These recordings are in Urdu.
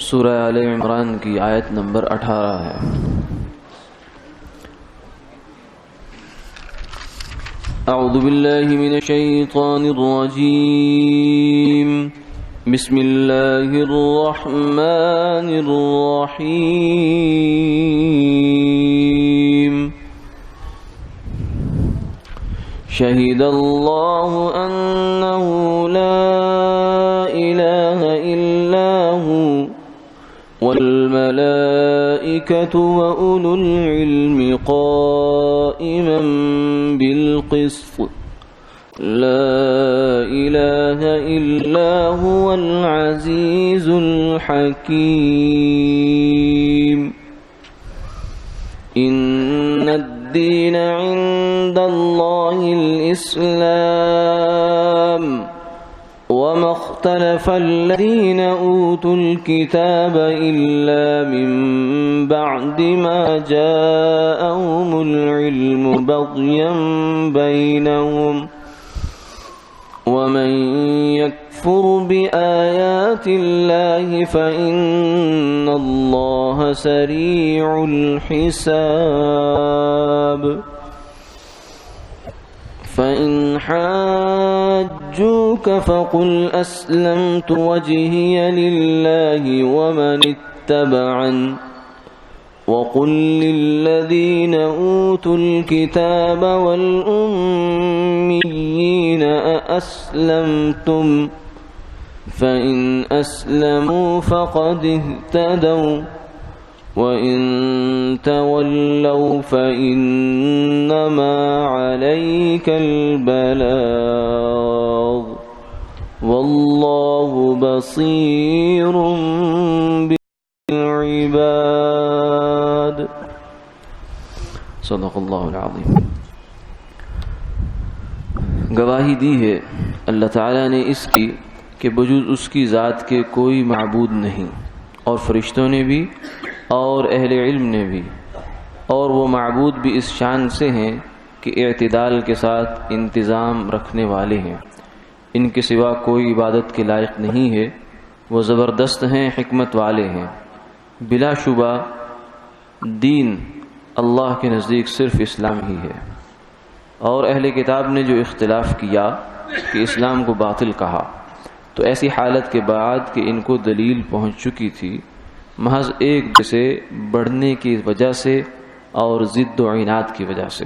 سورہ آل عمران کی آیت نمبر 18 ہے۔ اعوذ باللہ من الشیطان الرجیم، بسم اللہ الرحمن الرحیم۔ شہد اللہ انہ لا الہ الا هو والملائکۃ وأولو العلم قائما بالقسط لا الہ الا هو العزیز الحکیم۔ ان الدین عند اللہ الاسلام وما اختلف الذين اوتوا الكتاب الا من بعد ما جاءهم العلم بغيا بينهم ومن يكفر بآيات الله فإن الله سريع الحساب۔ فإن حاجوك فقل أسلمت وجهي لله ومن اتبعني وقل للذين أوتوا الكتاب والأميين أأسلمتم فإن أسلموا فقد اهتدوا وَإِن تَوَلَّوْا فَإِنَّمَا عَلَيْكَ الْبَلَاغُ وَاللَّهُ بَصِيرٌ بِالْعِبَادِ۔ صدق اللہ العظیم۔ گواہی دی ہے اللہ تعالیٰ نے اس کی کہ بجز اس کی ذات کے کوئی معبود نہیں، اور فرشتوں نے بھی اور اہل علم نے بھی، اور وہ معبود بھی اس شان سے ہیں کہ اعتدال کے ساتھ انتظام رکھنے والے ہیں، ان کے سوا کوئی عبادت کے لائق نہیں ہے، وہ زبردست ہیں، حکمت والے ہیں۔ بلا شبہ دین اللہ کے نزدیک صرف اسلام ہی ہے، اور اہل کتاب نے جو اختلاف کیا کہ اسلام کو باطل کہا، تو ایسی حالت کے بعد کہ ان کو دلیل پہنچ چکی تھی، محض ایک سے بڑھنے کی وجہ سے اور ضد و عناد کی وجہ سے،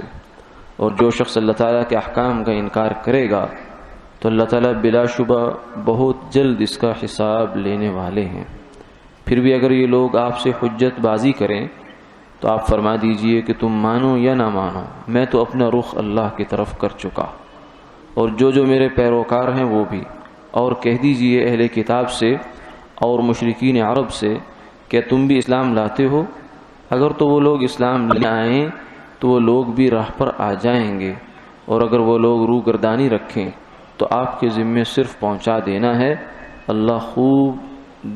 اور جو شخص اللہ تعالیٰ کے احکام کا انکار کرے گا تو اللہ تعالیٰ بلا شبہ بہت جلد اس کا حساب لینے والے ہیں۔ پھر بھی اگر یہ لوگ آپ سے حجت بازی کریں تو آپ فرما دیجئے کہ تم مانو یا نہ مانو، میں تو اپنا رخ اللہ کی طرف کر چکا، اور جو میرے پیروکار ہیں وہ بھی، اور کہہ دیجئے اہل کتاب سے اور مشرکین عرب سے کیا تم بھی اسلام لاتے ہو؟ اگر تو وہ لوگ اسلام لے آئیں تو وہ لوگ بھی راہ پر آ جائیں گے، اور اگر وہ لوگ روگردانی رکھیں تو آپ کے ذمے صرف پہنچا دینا ہے، اللہ خوب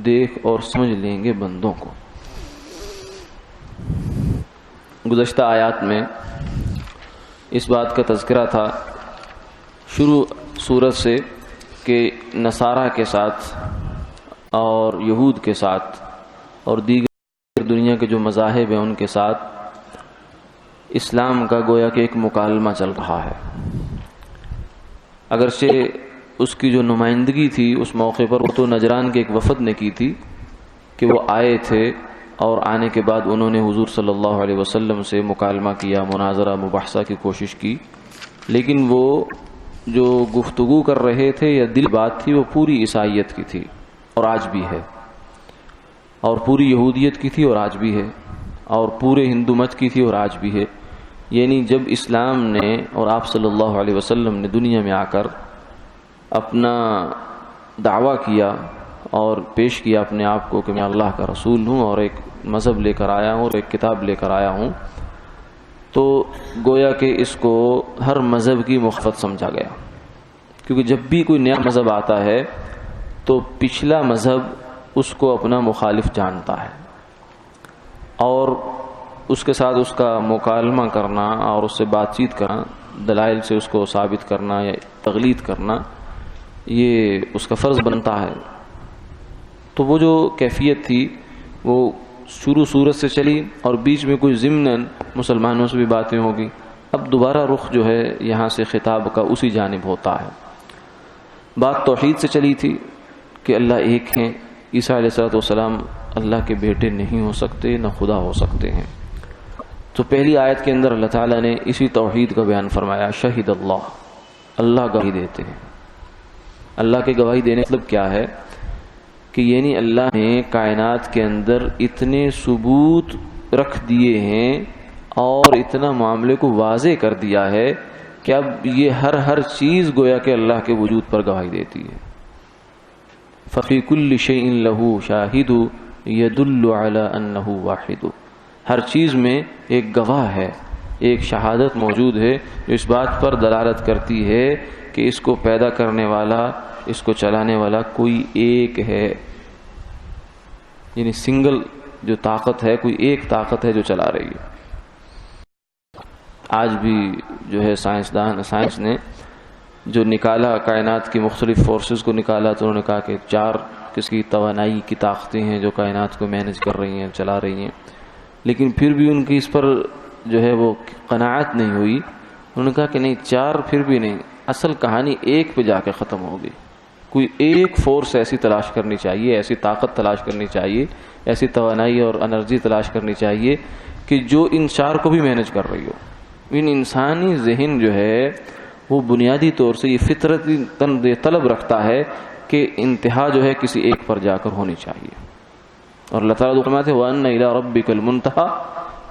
دیکھ اور سمجھ لیں گے بندوں کو۔ گزشتہ آیات میں اس بات کا تذکرہ تھا شروع سورت سے کہ نصارہ کے ساتھ اور یہود کے ساتھ اور دیگر دنیا کے جو مذاہب ہیں ان کے ساتھ اسلام کا گویا کہ ایک مکالمہ چل رہا ہے۔ اگرچہ اس کی جو نمائندگی تھی اس موقع پر وہ تو نجران کے ایک وفد نے کی تھی کہ وہ آئے تھے، اور آنے کے بعد انہوں نے حضور صلی اللہ علیہ وسلم سے مکالمہ کیا، مناظرہ مباحثہ کی کوشش کی، لیکن وہ جو گفتگو کر رہے تھے یا دل بات تھی وہ پوری عیسائیت کی تھی، اور آج بھی ہے، اور پوری یہودیت کی تھی اور آج بھی ہے، اور پورے ہندو مت کی تھی اور آج بھی ہے۔ یعنی جب اسلام نے اور آپ صلی اللہ علیہ وسلم نے دنیا میں آ کر اپنا دعویٰ کیا اور پیش کیا اپنے آپ کو کہ میں اللہ کا رسول ہوں اور ایک مذہب لے کر آیا ہوں اور ایک کتاب لے کر آیا ہوں، تو گویا کہ اس کو ہر مذہب کی مخالفت سمجھا گیا، کیونکہ جب بھی کوئی نیا مذہب آتا ہے تو پچھلا مذہب اس کو اپنا مخالف جانتا ہے، اور اس کے ساتھ اس کا مکالمہ کرنا اور اس سے بات چیت کرنا، دلائل سے اس کو ثابت کرنا یا تغلید کرنا، یہ اس کا فرض بنتا ہے۔ تو وہ جو کیفیت تھی وہ شروع صورت سے چلی اور بیچ میں کوئی ضمناً مسلمانوں سے بھی باتیں ہوگی. اب دوبارہ رخ جو ہے یہاں سے خطاب کا اسی جانب ہوتا ہے. بات توحید سے چلی تھی کہ اللہ ایک ہیں، عیسیٰ علیہ السلام اللہ کے بیٹے نہیں ہو سکتے، نہ خدا ہو سکتے ہیں. تو پہلی آیت کے اندر اللہ تعالیٰ نے اسی توحید کا بیان فرمایا. شہید اللہ، اللہ گواہی دیتے ہیں. اللہ کے گواہی دینے کا مطلب کیا ہے کہ یعنی اللہ نے کائنات کے اندر اتنے ثبوت رکھ دیے ہیں اور اتنا معاملے کو واضح کر دیا ہے کہ اب یہ ہر چیز گویا کہ اللہ کے وجود پر گواہی دیتی ہے. ففی کل شیء لہ شاہد یدل علی انہ واحد. ہر چیز میں ایک گواہ ہے، ایک شہادت موجود ہے جو اس بات پر دلالت کرتی ہے کہ اس کو پیدا کرنے والا، اس کو چلانے والا کوئی ایک ہے. یعنی سنگل جو طاقت ہے، کوئی ایک طاقت ہے جو چلا رہی ہے. آج بھی جو ہے سائنس نے جو نکالا کائنات کی مختلف فورسز کو نکالا تو انہوں نے کہا کہ 4 کس کی توانائی کی طاقتیں ہیں جو کائنات کو مینج کر رہی ہیں، چلا رہی ہیں. لیکن پھر بھی ان کی اس پر جو ہے وہ قناعت نہیں ہوئی. انہوں نے کہا کہ نہیں، 4 پھر بھی نہیں، اصل کہانی ایک پہ جا کے ختم ہوگی. کوئی ایک فورس ایسی تلاش کرنی چاہیے، ایسی طاقت تلاش کرنی چاہیے، ایسی توانائی اور انرجی تلاش کرنی چاہیے کہ جو ان 4 کو بھی مینج کر رہی ہو. ان انسانی ذہن جو ہے وہ بنیادی طور سے یہ فطرتی طلب رکھتا ہے کہ انتہا جو ہے کسی ایک پر جا کر ہونی چاہیے. اور اللہ تعالیٰ فرماتے ہیں وَأَنَّ إِلَىٰ رَبِّكَ الْمُنْتَهَىٰ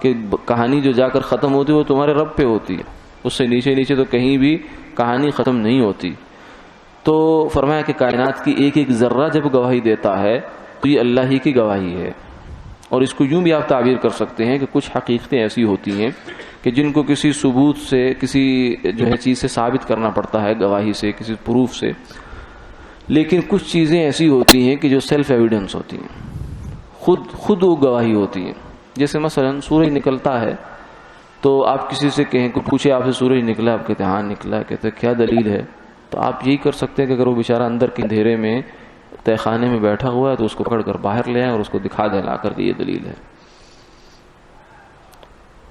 کہ کہانی جو جا کر ختم ہوتی ہے وہ تمہارے رب پہ ہوتی ہے، اس سے نیچے تو کہیں بھی کہانی ختم نہیں ہوتی. تو فرمایا کہ کائنات کی ایک ذرہ جب گواہی دیتا ہے تو یہ اللہ ہی کی گواہی ہے. اور اس کو یوں بھی آپ تعبیر کر سکتے ہیں کہ کچھ حقیقتیں ایسی ہوتی ہیں کہ جن کو کسی ثبوت سے، کسی جو ہے چیز سے ثابت کرنا پڑتا ہے، گواہی سے، کسی پروف سے. لیکن کچھ چیزیں ایسی ہوتی ہیں کہ جو سیلف ایویڈنس ہوتی ہیں، خود وہ گواہی ہوتی ہیں. جیسے مثلا سورج نکلتا ہے تو آپ کسی سے کہیں، پوچھے آپ سے سورج نکلا، آپ کہتے ہیں ہاں نکلا، کہتے ہیں کیا دلیل ہے؟ تو آپ یہی کر سکتے ہیں کہ اگر وہ بیچارہ اندر کے اندھیرے میں تہ خانے میں بیٹھا ہوا ہے تو اس کو پکڑ کر باہر لے آئیں اور اس کو دکھا دیں لا کر کے یہ دلیل ہے.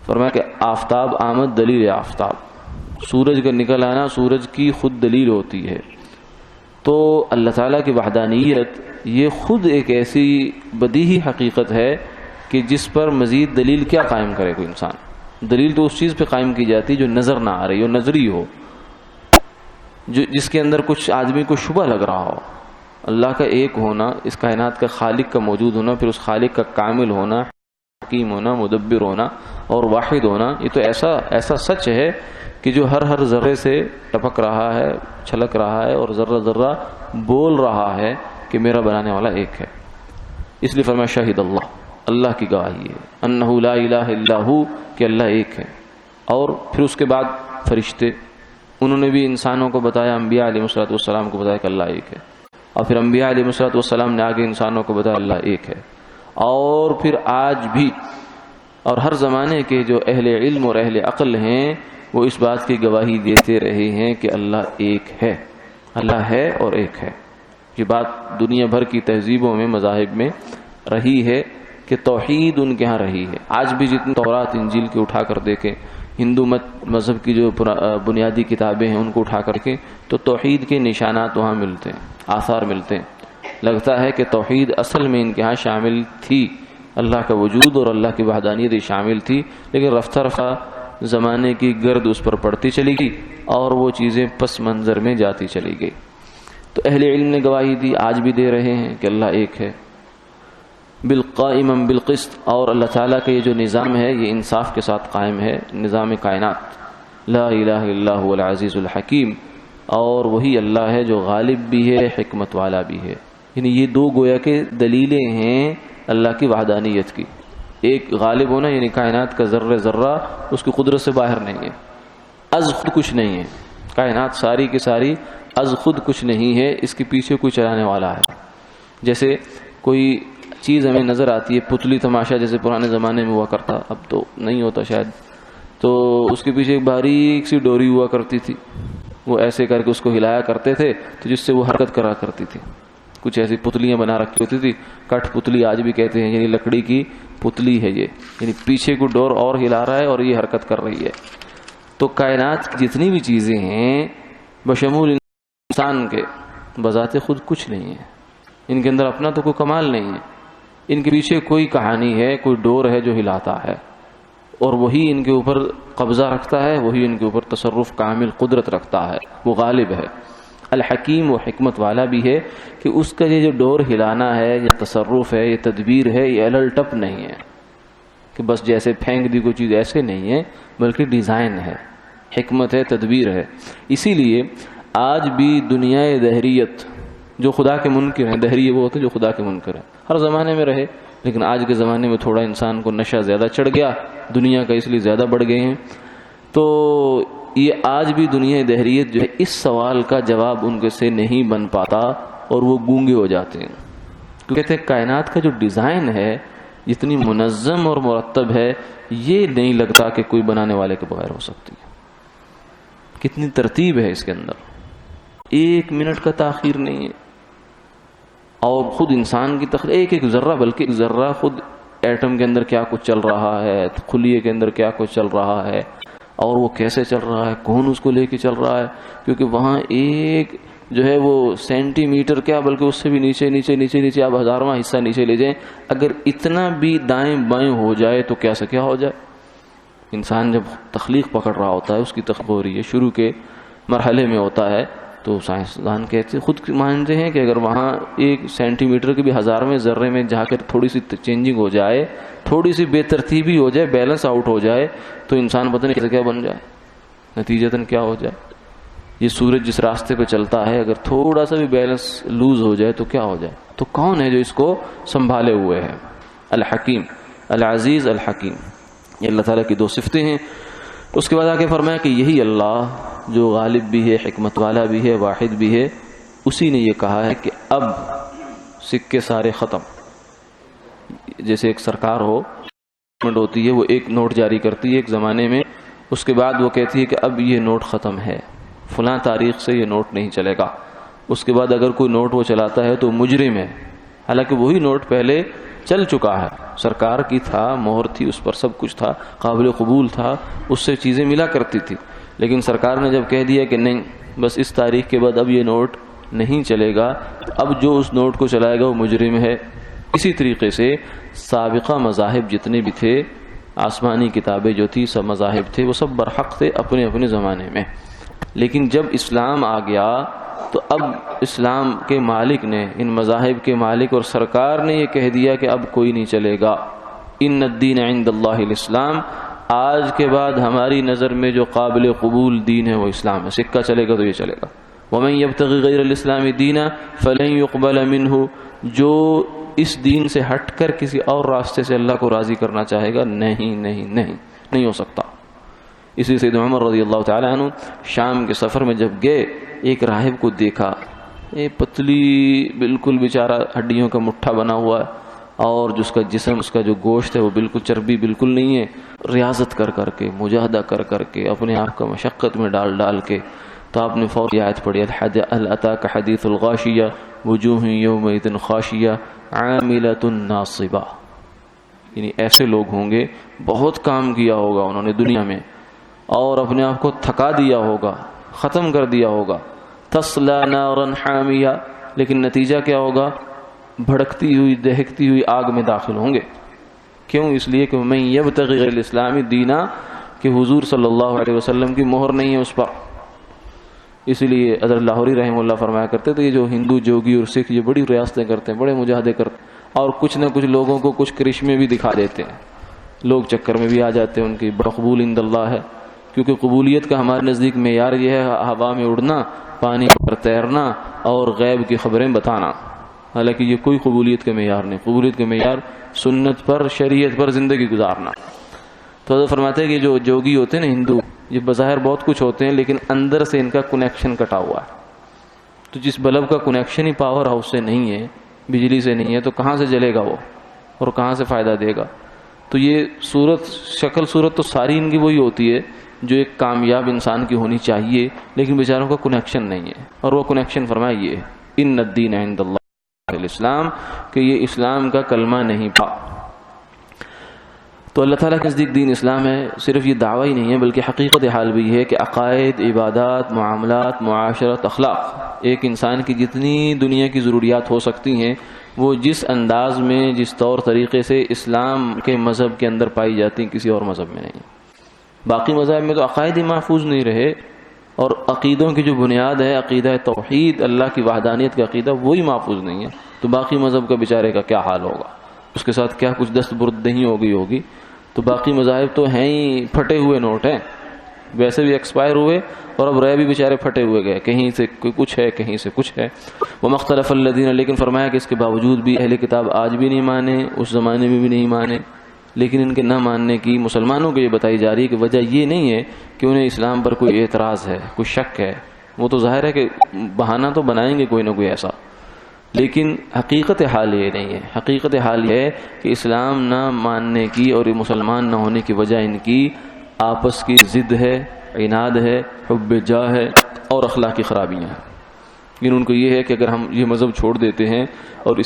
فرمایا کہ آفتاب آمد دلیل آفتاب، سورج کا نکل آنا سورج کی خود دلیل ہوتی ہے. تو اللہ تعالیٰ کی وحدانیت یہ خود ایک ایسی بدیہی حقیقت ہے کہ جس پر مزید دلیل کیا قائم کرے کوئی انسان. دلیل تو اس چیز پہ قائم کی جاتی جو نظر نہ آ رہی ہو، نظری ہو، جس کے اندر کچھ آدمی کو شبہ لگ رہا ہو. اللہ کا ایک ہونا، اس کائنات کا خالق کا موجود ہونا، پھر اس خالق کا کامل ہونا، حکیم ہونا، مدبر ہونا اور واحد ہونا، یہ تو ایسا سچ ہے کہ جو ہر ذرے سے ٹپک رہا ہے، چھلک رہا ہے اور ذرہ بول رہا ہے کہ میرا بنانے والا ایک ہے. اس لیے فرمایا شہید اللہ، اللہ کی گواہی ہے، انہ لا الہ الا ہو کہ اللہ ایک ہے. اور پھر اس کے بعد فرشتے، انہوں نے بھی انسانوں کو بتایا، انبیاء علیہ السلام کو بتایا کہ اللہ ایک ہے. اور پھر انبیاء علیہ السلام نے آگے انسانوں کو بتایا اللہ ایک ہے. اور پھر آج بھی اور ہر زمانے کے جو اہل علم اور اہل عقل ہیں وہ اس بات کی گواہی دیتے رہے ہیں کہ اللہ ایک ہے، اللہ ہے اور ایک ہے. یہ بات دنیا بھر کی تہذیبوں میں، مذاہب میں رہی ہے کہ توحید ان کے ہاں رہی ہے. آج بھی جتنی تورات انجیل کے اٹھا کر دیکھیں، ہندو مذہب کی جو بنیادی کتابیں ہیں ان کو اٹھا کر کے تو توحید کے نشانات وہاں ملتے ہیں، آثار ملتے ہیں. لگتا ہے کہ توحید اصل میں ان کے ہاں شامل تھی، اللہ کا وجود اور اللہ کی وحدانیت شامل تھی، لیکن رفتہ رفتہ زمانے کی گرد اس پر پڑتی چلی گئی اور وہ چیزیں پس منظر میں جاتی چلی گئی. تو اہل علم نے گواہی دی، آج بھی دے رہے ہیں کہ اللہ ایک ہے بالقائما بالقسط. اور اللہ تعالیٰ کا یہ جو نظام ہے یہ انصاف کے ساتھ قائم ہے، نظام کائنات. لا الہ الا هو العزیز الحکیم. اور وہی اللہ ہے جو غالب بھی ہے، حکمت والا بھی ہے. یعنی یہ دو گویا کہ دلیلیں ہیں اللہ کی وحدانیت کی. ایک غالب ہونا، یعنی کائنات کا ذرہ اس کی قدرت سے باہر نہیں ہے، از خود کچھ نہیں ہے. کائنات ساری کی ساری از خود کچھ نہیں ہے، اس کے پیچھے کوئی چلانے والا ہے. جیسے کوئی چیز ہمیں نظر آتی ہے، پتلی تماشا جیسے پرانے زمانے میں ہوا کرتا، اب تو نہیں ہوتا شاید، تو اس کے پیچھے ایک باریک سی ڈوری ہوا کرتی تھی، وہ ایسے کر کے اس کو ہلایا کرتے تھے تو جس سے وہ حرکت کرا کرتی تھی. کچھ ایسی پتلیاں بنا رکھی ہوتی تھی، کٹ پتلی آج بھی کہتے ہیں، یعنی لکڑی کی پتلی ہے یہ، یعنی پیچھے کو ڈور اور ہلا رہا ہے اور یہ حرکت کر رہی ہے۔ تو کائنات کی جتنی بھی چیزیں ہیں بشمول انسان کے بذات خود کچھ نہیں ہے، ان کے اندر اپنا تو کوئی کمال نہیں ہے، ان کے پیچھے کوئی کہانی ہے، کوئی ڈور ہے جو ہلاتا ہے، اور وہی ان کے اوپر قبضہ رکھتا ہے، وہی ان کے اوپر تصرف کامل قدرت رکھتا ہے، وہ غالب ہے۔ الحکیم وہ حکمت والا بھی ہے کہ اس کا یہ جو ڈور ہلانا ہے، یہ تصرف ہے، یہ تدبیر ہے، یہ الل ٹپ نہیں ہے کہ بس جیسے پھینک دی کوئی چیز، ایسے نہیں ہے، بلکہ ڈیزائن ہے، حکمت ہے، تدبیر ہے۔ اسی لیے آج بھی دنیا دہریت جو خدا کے منکر ہیں، دہری وہ ہوتے ہیں جو خدا کے منکر ہیں، ہر زمانے میں رہے، لیکن آج کے زمانے میں تھوڑا انسان کو نشہ زیادہ چڑھ گیا دنیا کا، اس لیے زیادہ بڑھ گئے ہیں۔ تو یہ آج بھی دنیا دہریت جو ہے اس سوال کا جواب ان کے سے نہیں بن پاتا اور وہ گونگے ہو جاتے ہیں، کہتے ہیں کائنات کا جو ڈیزائن ہے جتنی منظم اور مرتب ہے، یہ نہیں لگتا کہ کوئی بنانے والے کے بغیر ہو سکتی ہے۔ کتنی ترتیب ہے اس کے اندر، ایک منٹ کا تاخیر نہیں ہے، اور خود انسان کی ایک ایک ذرہ، بلکہ ایک ذرہ خود ایٹم کے اندر کیا کچھ چل رہا ہے، خلیے کے اندر کیا کچھ چل رہا ہے، اور وہ کیسے چل رہا ہے، کون اس کو لے کے چل رہا ہے، کیونکہ وہاں ایک جو ہے وہ سینٹی میٹر کیا بلکہ اس سے بھی نیچے نیچے نیچے نیچے آپ ہزارواں حصہ نیچے لے جائیں، اگر اتنا بھی دائیں بائیں ہو جائے تو کیا سے کیا ہو جائے۔ انسان جب تخلیق پکڑ رہا ہوتا ہے، اس کی تخلیق ہو رہی ہے، شروع کے مرحلے میں ہوتا ہے، تو سائنسدان کہتے خود مانتے ہیں کہ اگر وہاں ایک سینٹی میٹر کے بھی ہزارویں ذرے میں جا کر تھوڑی سی چینجنگ ہو جائے، تھوڑی سی بے ترتیبی ہو جائے، بیلنس آؤٹ ہو جائے، تو انسان پتہ نہیں کیسے کیا بن جائے، نتیجتاً کیا ہو جائے۔ یہ سورج جس راستے پہ چلتا ہے، اگر تھوڑا سا بھی بیلنس لوز ہو جائے تو کیا ہو جائے۔ تو کون ہے جو اس کو سنبھالے ہوئے ہے؟ الحکیم، العزیز، الحکیم، یہ اللہ تعالیٰ کی دو صفتیں ہیں۔ اس کے بعد آگے فرمایا کہ یہی اللہ جو غالب بھی ہے، حکمت والا بھی ہے، واحد بھی ہے، اسی نے یہ کہا ہے کہ اب سکے سارے ختم۔ جیسے ایک سرکار ہوتی ہے، وہ ایک نوٹ جاری کرتی ہے ایک زمانے میں، اس کے بعد وہ کہتی ہے کہ اب یہ نوٹ ختم ہے، فلاں تاریخ سے یہ نوٹ نہیں چلے گا۔ اس کے بعد اگر کوئی نوٹ وہ چلاتا ہے تو مجرم ہے، حالانکہ وہی نوٹ پہلے چل چکا ہے، سرکار کی تھا، مہر تھی، اس پر سب کچھ تھا، قابل قبول تھا، اس سے چیزیں ملا کرتی تھی، لیکن سرکار نے جب کہہ دیا کہ نہیں، بس اس تاریخ کے بعد اب یہ نوٹ نہیں چلے گا، اب جو اس نوٹ کو چلائے گا وہ مجرم ہے۔ اسی طریقے سے سابقہ مذاہب جتنے بھی تھے، آسمانی کتابیں جو تھی، سب مذاہب تھے، وہ سب برحق تھے اپنے اپنے زمانے میں، لیکن جب اسلام آ گیا تو اب اسلام کے مالک نے، ان مذاہب کے مالک اور سرکار نے یہ کہہ دیا کہ اب کوئی نہیں چلے گا، ان الدین عند اللہ الاسلام، آج کے بعد ہماری نظر میں جو قابل قبول دین ہے وہ اسلام ہے، سکہ چلے گا تو یہ چلے گا۔ وَمَن يَبْتَغِ غَيْرَ الْإِسْلَامِ دِينًا فَلَن يُقْبَلَ مِنْهُ، جو اس دین سے ہٹ کر کسی اور راستے سے اللہ کو راضی کرنا چاہے گا، نہیں ہو سکتا۔ اسی سید عمر رضی اللہ تعالیٰ عنہ شام کے سفر میں جب گئے، ایک راہب کو دیکھا، ایک پتلی بالکل بیچارہ ہڈیوں کا مٹھا بنا ہوا ہے، اور جس کا جسم، اس کا جو گوشت ہے وہ بالکل چربی بالکل نہیں ہے، ریاضت کر کر کے، مجاہدہ کر کر کے، اپنے آپ کا مشقت میں ڈال کے، تو آپ نے فوری آیت پڑھی، هل اتاک حدیث الغاشیہ وجوہ یومئذ خاشیہ عاملۃ ناصبہ، یعنی ایسے لوگ ہوں گے، بہت کام کیا ہوگا انہوں نے دنیا میں، اور اپنے آپ کو تھکا دیا ہوگا، ختم کر دیا ہوگا، تصلی نارا حامیہ، لیکن نتیجہ کیا ہوگا؟ بھڑکتی ہوئی، دہکتی ہوئی آگ میں داخل ہوں گے۔ کیوں؟ اس لیے کہ من یبتغی غیر الاسلام دینا، کہ حضور صلی اللہ علیہ وسلم کی مہر نہیں ہے اس پر۔ اسی لیے حضرت لاہوری رحمہ اللہ فرمایا کرتے تھے، یہ جو ہندو جوگی اور سکھ یہ بڑی ریاستیں کرتے ہیں، بڑے مجاہدے کرتے ہیں، اور کچھ نہ کچھ لوگوں کو کچھ کرشمے بھی دکھا دیتے ہیں، لوگ چکر میں بھی آ جاتے ہیں، ان کی بڑا قبول عند اللہ ہے، کیونکہ قبولیت کا ہمارے نزدیک معیار یہ ہے ہوا میں اڑنا، پانی پر تیرنا اور غیب کی خبریں بتانا، حالانکہ یہ کوئی قبولیت کا معیار نہیں۔ قبولیت کا معیار سنت پر، شریعت پر زندگی گزارنا۔ تو حضرت فرماتے ہیں کہ جو جوگی ہوتے ہیں نا ہندو، یہ بظاہر بہت کچھ ہوتے ہیں لیکن اندر سے ان کا کنیکشن کٹا ہوا ہے، تو جس بلب کا کنیکشن ہی پاور ہاؤس سے نہیں ہے، بجلی سے نہیں ہے، تو کہاں سے جلے گا وہ، اور کہاں سے فائدہ دے گا؟ تو یہ شکل صورت تو ساری ان کی وہی ہوتی ہے جو ایک کامیاب انسان کی ہونی چاہیے، لیکن بیچاروں کا کنیکشن نہیں ہے، اور وہ کنیکشن فرمایا یہ ہے ان الدین عند اللہ الاسلام کہ یہ اسلام کا کلمہ نہیں پڑھا۔ تو اللہ تعالیٰ کے نزدیک دین اسلام ہے، صرف یہ دعویٰ ہی نہیں ہے بلکہ حقیقت حال بھی ہے کہ عقائد، عبادات، معاملات، معاشرت، اخلاق، ایک انسان کی جتنی دنیا کی ضروریات ہو سکتی ہیں وہ جس انداز میں، جس طور طریقے سے اسلام کے مذہب کے اندر پائی جاتی ہیں، کسی اور مذہب میں نہیں۔ باقی مذہب میں تو عقائد ہی محفوظ نہیں رہے، اور عقیدوں کی جو بنیاد ہے، عقیدہ توحید، اللہ کی وحدانیت کا عقیدہ، وہی محفوظ نہیں ہے، تو باقی مذہب کا بیچارے کا کیا حال ہوگا، اس کے ساتھ کیا کچھ دستبردہی ہوگی۔ تو باقی مذاہب تو ہیں ہی پھٹے ہوئے نوٹ ہیں، ویسے بھی ایکسپائر ہوئے اور اب رہے بھی بیچارے پھٹے ہوئے گئے، کہیں سے کچھ ہے، کہیں سے کچھ ہے۔ وَمَخْتَلَفَ الَّذِينَ، لیکن فرمایا کہ اس کے باوجود بھی اہل کتاب آج بھی نہیں مانے، اس زمانے میں بھی نہیں مانے، لیکن ان کے نہ ماننے کی مسلمانوں کو یہ بتائی جا رہی ہے کہ وجہ یہ نہیں ہے کہ انہیں اسلام پر کوئی اعتراض ہے، کوئی شک ہے، وہ تو ظاہر ہے کہ بہانہ تو بنائیں گے کوئی نہ کوئی ایسا، لیکن حقیقت حال یہ نہیں ہے۔ حقیقت حال یہ ہے کہ اسلام نہ ماننے کی اور مسلمان نہ ہونے کی وجہ ان کی آپس کی ضد ہے، عناد ہے، حب جاہ ہے اور اخلاقی خرابیاں ہیں۔ لیکن ان کو یہ ہے کہ اگر ہم یہ مذہب چھوڑ دیتے ہیں اور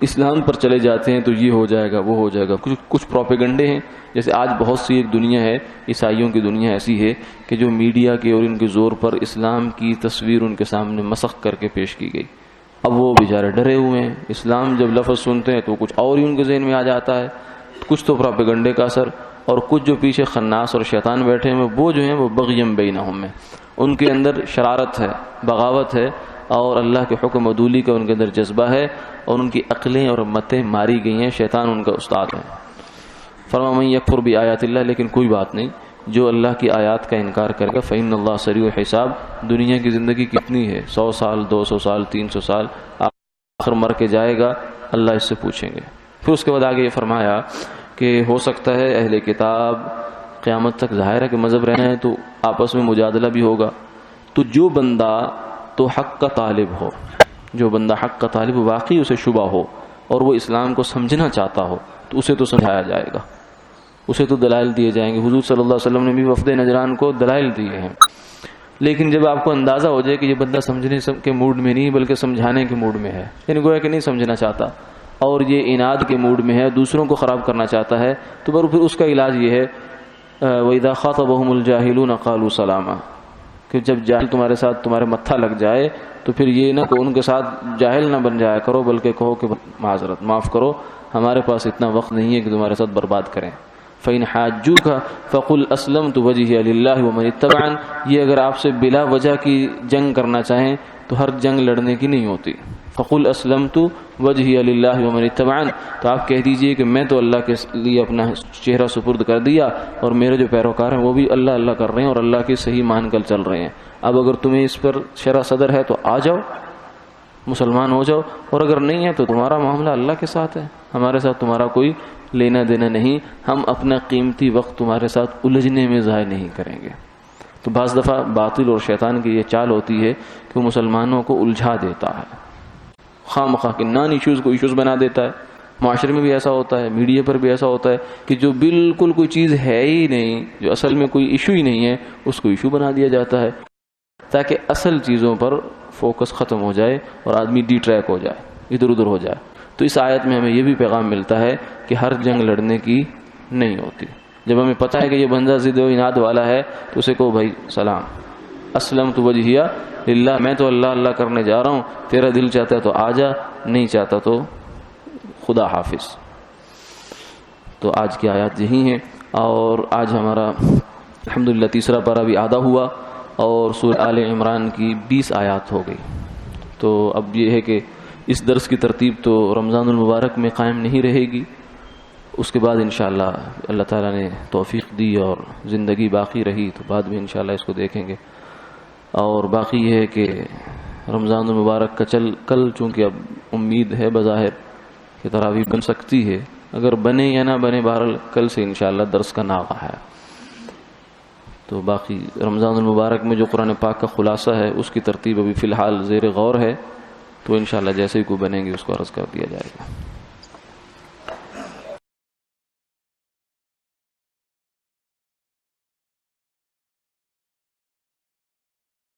اسلام پر چلے جاتے ہیں تو یہ ہو جائے گا، وہ ہو جائے گا۔ کچھ پروپیگنڈے ہیں، جیسے آج بہت سی ایک دنیا ہے، عیسائیوں کی دنیا ایسی ہے کہ جو میڈیا کے اور ان کے زور پر اسلام کی تصویر ان کے سامنے مسخ کر کے پیش کی گئی۔ اب وہ بیچارے ڈرے ہوئے ہیں، اسلام جب لفظ سنتے ہیں تو کچھ اور ہی ان کے ذہن میں آ جاتا ہے، کچھ تو پروپیگنڈے کا اثر، اور کچھ جو پیچھے خناس اور شیطان بیٹھے ہیں وہ جو ہیں وہ بغیم بینہم میں، ان کے اندر شرارت ہے، بغاوت ہے، اور اللہ کے حکم عدولی کا ان کے اندر جذبہ ہے، اور ان کی عقلیں اور متیں ماری گئی ہیں، شیطان ان کا استاد ہے۔ فرما من یکفر بآیات اللہ، لیکن کوئی بات نہیں، جو اللہ کی آیات کا انکار کرے گا فإن اللہ سریع الحساب، دنیا کی زندگی کتنی ہے، 100 سال، 200 سال، 300 سال، آخر مر کے جائے گا، اللہ اس سے پوچھیں گے۔ پھر اس کے بعد آگے یہ فرمایا کہ ہو سکتا ہے اہل کتاب قیامت تک، ظاہر ہے کہ مذہب رہنا ہے تو آپس میں مجادلہ بھی ہوگا، تو جو بندہ تو حق کا طالب ہو، جو بندہ حق کا طالب واقعی اسے شبہ ہو اور وہ اسلام کو سمجھنا چاہتا ہو تو اسے تو سمجھایا جائے گا، اسے تو دلائل دیے جائیں گے۔ حضور صلی اللہ علیہ وسلم نے بھی وفد نجران کو دلائل دیے ہیں، لیکن جب آپ کو اندازہ ہو جائے کہ یہ بندہ سمجھنے کے موڈ میں نہیں بلکہ سمجھانے کے موڈ میں ہے، یعنی گویا کہ نہیں سمجھنا چاہتا اور یہ عناد کے موڈ میں ہے، دوسروں کو خراب کرنا چاہتا ہے، تو پھر اس کا علاج یہ ہے وَإِذَا خَاطَبَهُمُ الْجَاهِلُونَ قَالُوا سَلَامًا، کہ جب جاہل تمہارے ساتھ تمہارے متھا لگ جائے تو پھر یہ نہ کہ ان کے ساتھ جاہل نہ بن جایا کرو، بلکہ کہو کہ معذرت، معاف کرو، ہمارے پاس اتنا وقت نہیں ہے کہ تمہارے ساتھ برباد کریں۔ فَإِنْ حَاجُّوكَ فَقُلْ أَسْلَمْتُ وَجْهِيَ لِلَّهِ وَمَنِ اتَّبَعَنِ، یہ اگر آپ سے بلا وجہ کی جنگ کرنا چاہیں تو ہر جنگ لڑنے کی نہیں ہوتی۔ فَقُلْ أَسْلَمْتُ وَجْهِيَ لِلَّهِ وَمَنِ اتَّبَعَنِ، تو آپ کہہ دیجئے کہ میں تو اللہ کے لیے اپنا چہرہ سپرد کر دیا اور میرے جو پیروکار ہیں وہ بھی اللہ اللہ کر رہے ہیں اور اللہ کی صحیح مان کر چل رہے ہیں۔ اب اگر تمہیں اس پر شرح صدر ہے تو آ جاؤ، مسلمان ہو جاؤ، اور اگر نہیں ہے تو تمہارا معاملہ اللہ کے ساتھ ہے، ہمارے ساتھ تمہارا کوئی لینا دینا نہیں، ہم اپنا قیمتی وقت تمہارے ساتھ الجھنے میں ضائع نہیں کریں گے۔ تو بعض دفعہ باطل اور شیطان کی یہ چال ہوتی ہے کہ وہ مسلمانوں کو الجھا دیتا ہے، خواہ مخواہ کے نان ایشوز کو ایشوز بنا دیتا ہے۔ معاشرے میں بھی ایسا ہوتا ہے، میڈیا پر بھی ایسا ہوتا ہے کہ جو بالکل کوئی چیز ہے ہی نہیں، جو اصل میں کوئی ایشو ہی نہیں ہے، اس کو ایشو بنا دیا جاتا ہے تاکہ اصل چیزوں پر فوکس ختم ہو جائے اور آدمی ڈی ٹریک ہو جائے، ادھر ادھر ہو جائے۔ تو اس آیت میں ہمیں یہ بھی پیغام ملتا ہے کہ ہر جنگ لڑنے کی نہیں ہوتی۔ جب ہمیں پتہ ہے کہ یہ بندہ ضد و عناد والا ہے تو اسے کہو بھائی سلام، اسلمت وجہیہ للہ، میں تو اللہ اللہ کرنے جا رہا ہوں، تیرا دل چاہتا ہے تو آ جا، نہیں چاہتا تو خدا حافظ۔ تو آج کی آیات یہی ہیں، اور آج ہمارا الحمدللہ تیسرا پارہ بھی آدھا ہوا اور سورہ آل عمران کی 20 آیات ہو گئی۔ تو اب یہ ہے کہ اس درس کی ترتیب تو رمضان المبارک میں قائم نہیں رہے گی، اس کے بعد انشاءاللہ اللہ تعالیٰ نے توفیق دی اور زندگی باقی رہی تو بعد میں انشاءاللہ اس کو دیکھیں گے۔ اور باقی یہ ہے کہ رمضان المبارک کا کل چونکہ اب امید ہے بظاہر کہ تراویح بن سکتی ہے، اگر بنے یا نہ بنے بہرحال کل سے انشاءاللہ درس کا ناغہ ہے۔ تو باقی رمضان المبارک میں جو قرآن پاک کا خلاصہ ہے اس کی ترتیب ابھی فی الحال زیر غور ہے، تو انشاءاللہ جیسے ہی کوئی بنے گی اس کو عرض کر دیا جائے گا۔